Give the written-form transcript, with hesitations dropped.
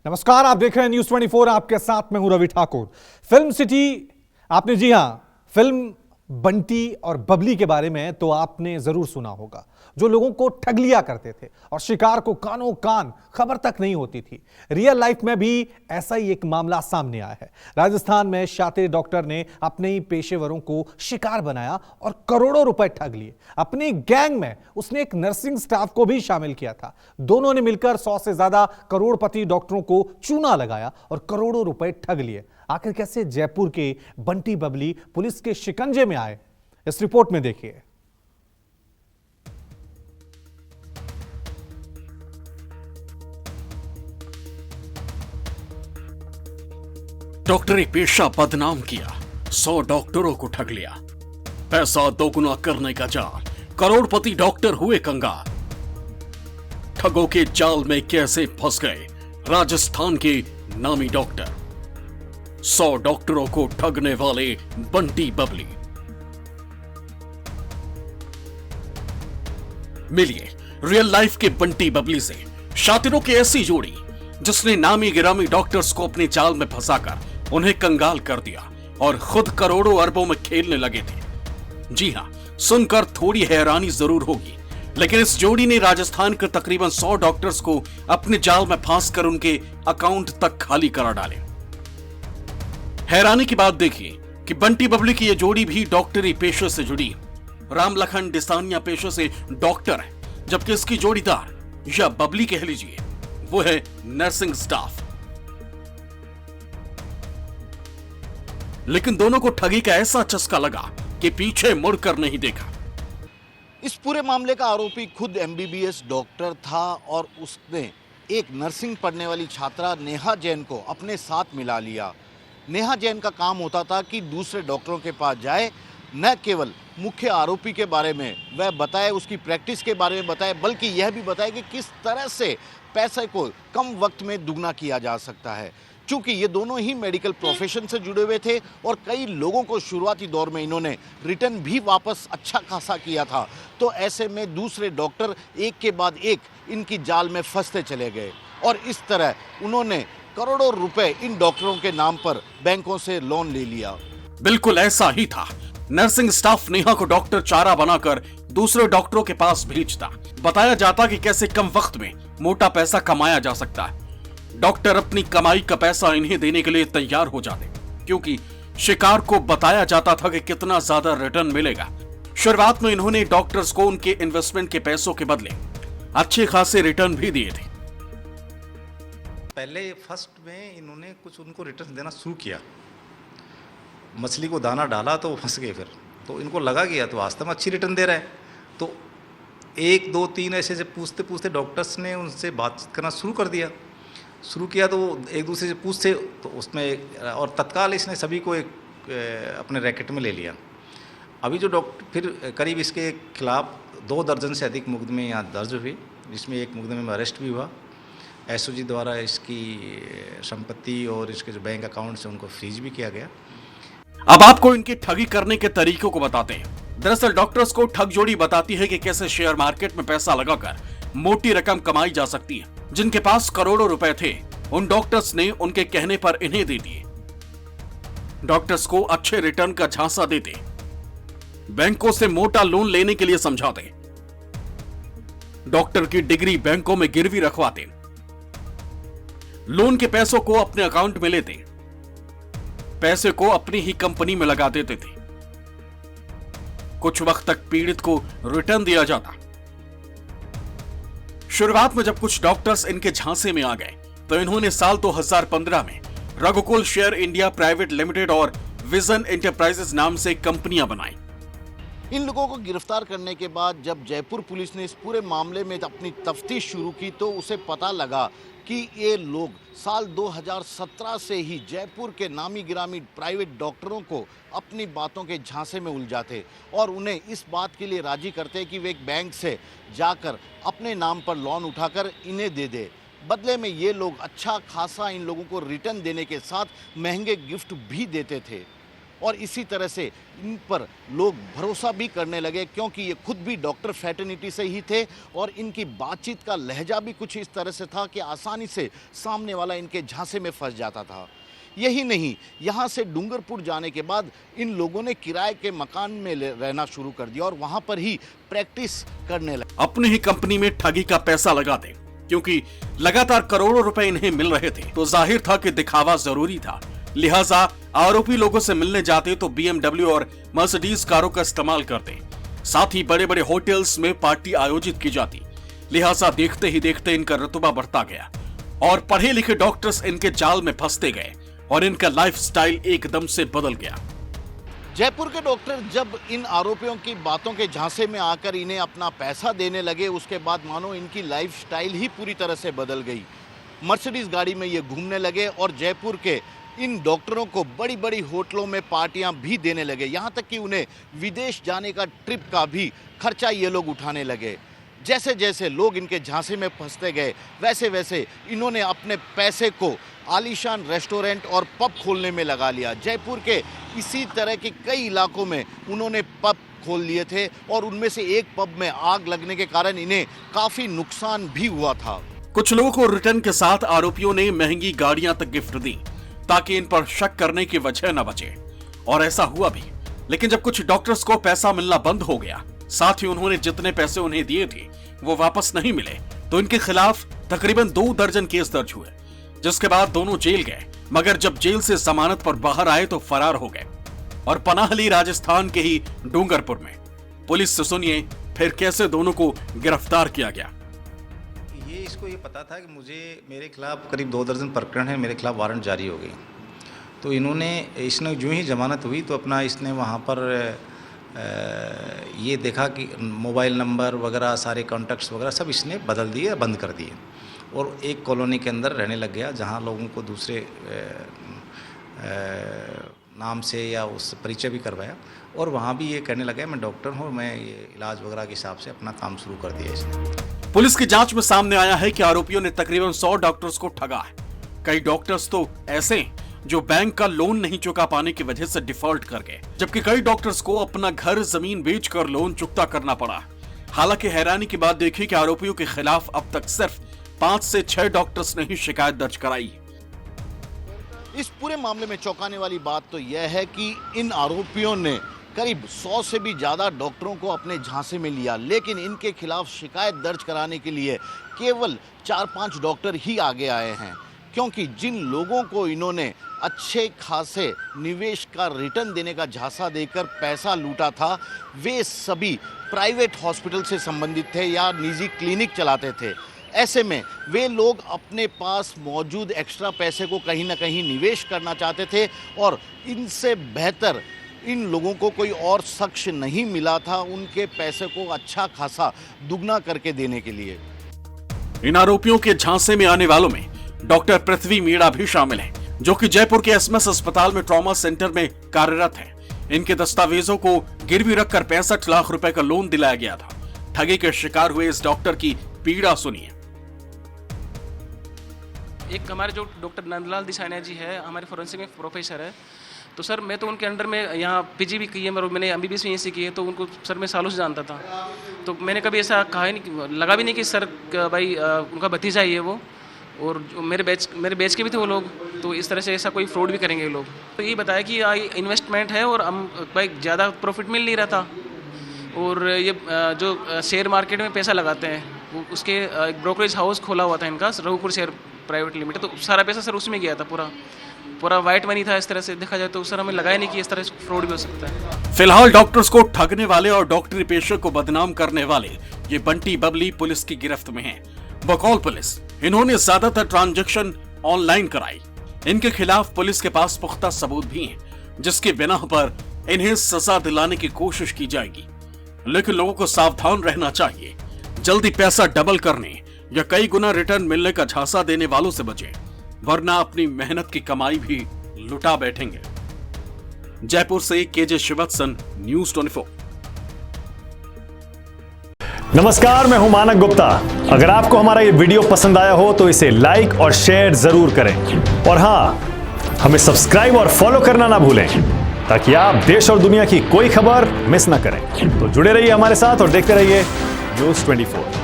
नमस्कार, आप देख रहे हैं न्यूज 24। आपके साथ मैं हूं रवि ठाकुर। फिल्म सिटी, आपने जी हां, फिल्म बंटी और बबली के बारे में तो आपने जरूर सुना होगा, जो लोगों को ठग लिया करते थे और शिकार को कानों कान खबर तक नहीं होती थी। रियल लाइफ में भी ऐसा ही एक मामला सामने आया है। राजस्थान में शातिर डॉक्टर ने अपने ही पेशेवरों को शिकार बनाया और करोड़ों रुपए ठग लिए। अपनी गैंग में उसने एक नर्सिंग स्टाफ को भी शामिल किया था। दोनों ने मिलकर 100 से ज्यादा करोड़पति डॉक्टरों को चूना लगाया और करोड़ों रुपए ठग लिए। आखिर कैसे जयपुर के बंटी बबली पुलिस के शिकंजे में आए, इस रिपोर्ट में देखिए। डॉक्टरी पेशा बदनाम किया, 100 डॉक्टरों को ठग लिया, पैसा दोगुना करने का जाल, करोड़पति डॉक्टर हुए कंगाल। ठगों के जाल में कैसे फंस गए राजस्थान के नामी डॉक्टर, 100 डॉक्टरों को ठगने वाले बंटी बबली। मिलिए रियल लाइफ के बंटी बबली से, शातिरों की ऐसी जोड़ी जिसने नामी गिरामी डॉक्टर्स को अपने जाल में फंसाकर उन्हें कंगाल कर दिया और खुद करोड़ों अरबों में खेलने लगे थे। जी हां, सुनकर थोड़ी हैरानी जरूर होगी, लेकिन इस जोड़ी ने राजस्थान के तकरीबन 100 डॉक्टर्स को अपने जाल में फांसकर उनके अकाउंट तक खाली करा डाले। हैरानी की बात देखिए कि बंटी बबली की यह जोड़ी भी डॉक्टरी पेशे से जुड़ी। राम लखन डिसानिया पेशे से डॉक्टर है, जबकि इसकी जोड़ीदार या बबली कह लीजिए वो है नर्सिंग स्टाफ। लेकिन दोनों को ठगी का ऐसा चस्का लगा कि पीछे मुड़कर नहीं देखा। इस पूरे मामले का आरोपी खुद एमबीबीएस डॉक्टर था और उसने एक नर्सिंग पढ़ने वाली छात्रा नेहा जैन को अपने साथ मिला लिया। नेहा जैन का काम होता था कि दूसरे डॉक्टरों के पास जाए, न केवल मुख्य आरोपी के बारे में वह बताए, उसकी प्रैक्टिस के बारे में बताए, बल्कि यह भी बताए कि किस तरह से पैसे को कम वक्त में दुगना किया जा सकता है। चूंकि ये दोनों ही मेडिकल प्रोफेशन से जुड़े हुए थे और कई लोगों को शुरुआती दौर में इन्होंने रिटर्न भी वापस अच्छा खासा किया था, तो ऐसे में दूसरे डॉक्टर एक के बाद एक इनकी जाल में फंसते चले गए और इस तरह उन्होंने करोड़ों रुपए इन डॉक्टरों के नाम पर बैंकों से लोन ले लिया। बिल्कुल ऐसा ही था। नर्सिंग स्टाफ नेहा को डॉक्टर चारा बनाकर दूसरे डॉक्टरों के पास भेजता। बताया जाता कि कैसे कम वक्त में मोटा पैसा कमाया जा सकता है। डॉक्टर अपनी कमाई का पैसा इन्हें देने के लिए तैयार हो जाते, क्योंकि शिकार को बताया जाता था कि कितना ज्यादा रिटर्न मिलेगा। शुरुआत में इन्होंने डॉक्टर्स को उनके इन्वेस्टमेंट के पैसों के बदले अच्छे खासे रिटर्न भी दिए थे। पहले फर्स्ट में इन्होंने कुछ उनको रिटर्न देना शुरू किया। मछली को दाना डाला तो वो फंस गए। फिर तो इनको लगा कि या तो वास्तव में अच्छी रिटर्न दे रहा है, तो 1 2 3 ऐसे पूछते पूछते डॉक्टर्स ने उनसे बातचीत करना शुरू किया तो एक दूसरे से पूछते, तो उसमें और तत्काल इसने सभी को एक अपने रैकेट में ले लिया। अभी जो डॉक्टर फिर करीब इसके खिलाफ 2 दर्जन से अधिक मुकदमे यहाँ दर्ज हुए, जिसमें एक मुकदमे में अरेस्ट भी हुआ। एसओजी द्वारा इसकी संपत्ति और इसके जो बैंक अकाउंट से उनको फ्रीज भी किया गया। अब आपको इनकी ठगी करने के तरीकों को बताते हैं। दरअसल डॉक्टर्स को ठग जोड़ी बताती है कि कैसे शेयर मार्केट में पैसा लगाकर मोटी रकम कमाई जा सकती है। जिनके पास करोड़ों रुपए थे, उन डॉक्टर्स ने उनके कहने पर इन्हें दे दिए। डॉक्टर्स को अच्छे रिटर्न का झांसा देते, बैंकों से मोटा लोन लेने के लिए समझाते, डॉक्टर की डिग्री बैंकों में गिरवी रखवाते, लोन के पैसों को अपने अकाउंट में लेते, पैसे को अपनी ही कंपनी में लगा देते थे। कुछ वक्त तक पीड़ित को रिटर्न दिया जाता। शुरुआत में जब कुछ डॉक्टर्स इनके झांसे में आ गए, तो इन्होंने साल 2015 में रघुकुल शेयर इंडिया प्राइवेट लिमिटेड और विजन एंटरप्राइजेस नाम से कंपनियां बनाई। इन लोगों को गिरफ्तार करने के बाद जब जयपुर पुलिस ने इस पूरे मामले में अपनी तफ्तीश शुरू की, तो उसे पता लगा कि ये लोग साल 2017 से ही जयपुर के नामी गिरामी प्राइवेट डॉक्टरों को अपनी बातों के झांसे में उलझाते और उन्हें इस बात के लिए राजी करते कि वे एक बैंक से जाकर अपने नाम पर लोन उठाकर इन्हें दे दे। बदले में ये लोग अच्छा खासा इन लोगों को रिटर्न देने के साथ महंगे गिफ्ट भी देते थे और इसी तरह से इन पर लोग भरोसा भी करने लगे, क्योंकि ये खुद भी डॉक्टर फ्रेटर्निटी से ही थे और इनकी बातचीत का लहजा भी कुछ इस तरह से था कि आसानी से सामने वाला इनके झांसे में फंस जाता था। यही नहीं, यहाँ से डूंगरपुर जाने के बाद इन लोगों ने किराए के मकान में रहना शुरू कर दिया और वहाँ पर ही प्रैक्टिस करने लगे। अपनी ही कंपनी में ठगी का पैसा लगा दें, क्योंकि लगातार करोड़ों रुपए इन्हें मिल रहे थे तो जाहिर था कि दिखावा जरूरी था। लिहाजा आरोपी लोगों से मिलने जाते तो BMW और मर्सिडीज कारों का इस्तेमाल करते, साथ ही बड़े बड़े होटल्स में पार्टी आयोजित की जाती। लिहाजा देखते ही देखते इनका रुतबा बढ़ता गया और पढ़े लिखे डॉक्टर्स इनके जाल में फंसते गए और इनका लाइफस्टाइल एकदम से बदल गया। जयपुर के डॉक्टर जब इन आरोपियों की बातों के झांसे में आकर इन्हें अपना पैसा देने लगे, उसके बाद मानो इनकी लाइफस्टाइल ही पूरी तरह से बदल गई। मर्सिडीज गाड़ी में ये घूमने लगे और जयपुर के इन डॉक्टरों को बड़ी बड़ी होटलों में पार्टियां भी देने लगे, यहाँ तक कि उन्हें विदेश जाने का ट्रिप का भी खर्चा ये लोग उठाने लगे। जैसे जैसे लोग इनके झांसे में फंसते गए, वैसे वैसे इन्होंने अपने पैसे को आलीशान रेस्टोरेंट और पब खोलने में लगा लिया। जयपुर के इसी तरह के कई इलाकों में उन्होंने पब खोल लिए थे और उनमें से एक पब में आग लगने के कारण इन्हें काफी नुकसान भी हुआ था। कुछ लोगों को रिटर्न के साथ आरोपियों ने महंगी गाड़ियां तक गिफ्ट दी ताकि इन पर शक करने की वजह न बचे, और ऐसा हुआ भी। लेकिन जब कुछ डॉक्टर्स को पैसा मिलना बंद हो गया, साथ ही उन्होंने जितने पैसे उन्हें दिए थे वो वापस नहीं मिले, तो इनके खिलाफ तकरीबन 2 दर्जन केस दर्ज हुए, जिसके बाद दोनों जेल गए। मगर जब जेल से जमानत पर बाहर आए तो फरार हो गए और पनाह ली राजस्थान के ही डूंगरपुर में। पुलिस से सुनिए फिर कैसे दोनों को गिरफ्तार किया गया। इसको ये पता था कि मेरे खिलाफ करीब 2 दर्जन प्रकरण है, मेरे खिलाफ वारंट जारी हो गई। तो इसने जो ही जमानत हुई तो इसने वहाँ पर ये देखा कि मोबाइल नंबर वगैरह सारे कॉन्टैक्ट्स वगैरह सब इसने बदल दिए, बंद कर दिए और एक कॉलोनी के अंदर रहने लग गया, जहाँ लोगों को दूसरे नाम से या उससे परिचय भी करवाया और वहाँ भी ये कहने लगा मैं डॉक्टर हूँ, मैं ये इलाज वगैरह के हिसाब से अपना काम शुरू कर दिया इसने। पुलिस की जांच में सामने आया है कि आरोपियों ने तकरीबन 100 डॉक्टर्स को ठगा है। कई डॉक्टर्स तो ऐसे जो बैंक का लोन नहीं चुका पाने की वजह से डिफॉल्ट कर गए, जबकि कई डॉक्टर्स को अपना घर जमीन बेचकर लोन चुकता करना पड़ा। हालांकि हैरानी की बात देखी कि आरोपियों के खिलाफ अब तक सिर्फ 5 से 6 डॉक्टर्स ने ही शिकायत दर्ज कराई। इस पूरे मामले में चौंकाने वाली बात तो यह है कि इन आरोपियों ने करीब 100 से भी ज़्यादा डॉक्टरों को अपने झांसे में लिया, लेकिन इनके खिलाफ शिकायत दर्ज कराने के लिए केवल 4-5 डॉक्टर ही आगे आए हैं, क्योंकि जिन लोगों को इन्होंने अच्छे खासे निवेश का रिटर्न देने का झांसा देकर पैसा लूटा था, वे सभी प्राइवेट हॉस्पिटल से संबंधित थे या निजी क्लिनिक चलाते थे। ऐसे में वे लोग अपने पास मौजूद एक्स्ट्रा पैसे को कहीं ना कहीं निवेश करना चाहते थे और इनसे बेहतर इन लोगों को कोई और शख्स नहीं मिला था उनके पैसे को अच्छा खासा दुगना करके देने के लिए। इन आरोपियों के झांसे में आने वालों में डॉक्टर पृथ्वी मीणा भी शामिल हैं, जो कि जयपुर के एसएमएस अस्पताल में ट्रॉमा सेंटर में कार्यरत हैं। इनके दस्तावेजों को गिरवी रखकर 65 लाख रुपए का लोन दिलाया गया था। ठगी के शिकार हुए इस डॉक्टर की पीड़ा सुनिए। एक हमारे जो डॉक्टर नंदलाल दिसानिया जी है, हमारे फोरेंसिक में प्रोफेसर है, तो सर मैं तो उनके अंडर में यहाँ पीजी भी की है और मैंने MBBS भी यहीं से की है, तो उनको सर मैं सालों से जानता था। तो मैंने कभी ऐसा कहा ही नहीं, लगा भी नहीं कि सर भाई उनका भतीजा ही है वो, और जो मेरे बैच के भी थे वो लोग, तो इस तरह से ऐसा कोई फ्रॉड भी करेंगे लोग। तो ये बताया कि इन्वेस्टमेंट है और हम भाई ज़्यादा प्रॉफिट मिल नहीं रहा था, और ये जो शेयर मार्केट में पैसा लगाते हैं वो उसके एक ब्रोकरेज हाउस खोला हुआ था इनका, रघुपुर शेयर प्राइवेट लिमिटेड, तो सारा पैसा सर उसमें गया था, पूरा वाइट मनी था। इस तरह से देखा जाए तो सर हमें लगाया नहीं कि इस तरह से फ्रॉड भी हो सकता है। फिलहाल डॉक्टर्स को ठगने वाले और डॉक्टरी पेशे को बदनाम करने वाले ये बंटी बबली पुलिस की गिरफ्त में हैं। बकौल पुलिस इन्होंने ज्यादातर ट्रांजैक्शन ऑनलाइन कराई। इनके खिलाफ पुलिस के पास पुख्ता सबूत भी हैं, जिसके बिना पर इन्हें सजा दिलाने की कोशिश की जाएगी। लेकिन लोगों को सावधान रहना चाहिए, जल्दी पैसा डबल करने या कई गुना रिटर्न मिलने का झांसा देने वालों से बचें, वरना अपनी मेहनत की कमाई भी लुटा बैठेंगे। जयपुर से केजे शिवत्सन, न्यूज़ 24। नमस्कार, मैं हूं मानक गुप्ता। अगर आपको हमारा ये वीडियो पसंद आया हो तो इसे लाइक और शेयर जरूर करें, और हां, हमें सब्सक्राइब और फॉलो करना ना भूलें। ताकि आप देश और दुनिया की कोई खबर मिस ना करें। तो जुड़े रहिए हमारे साथ और देखते रहिए News 24।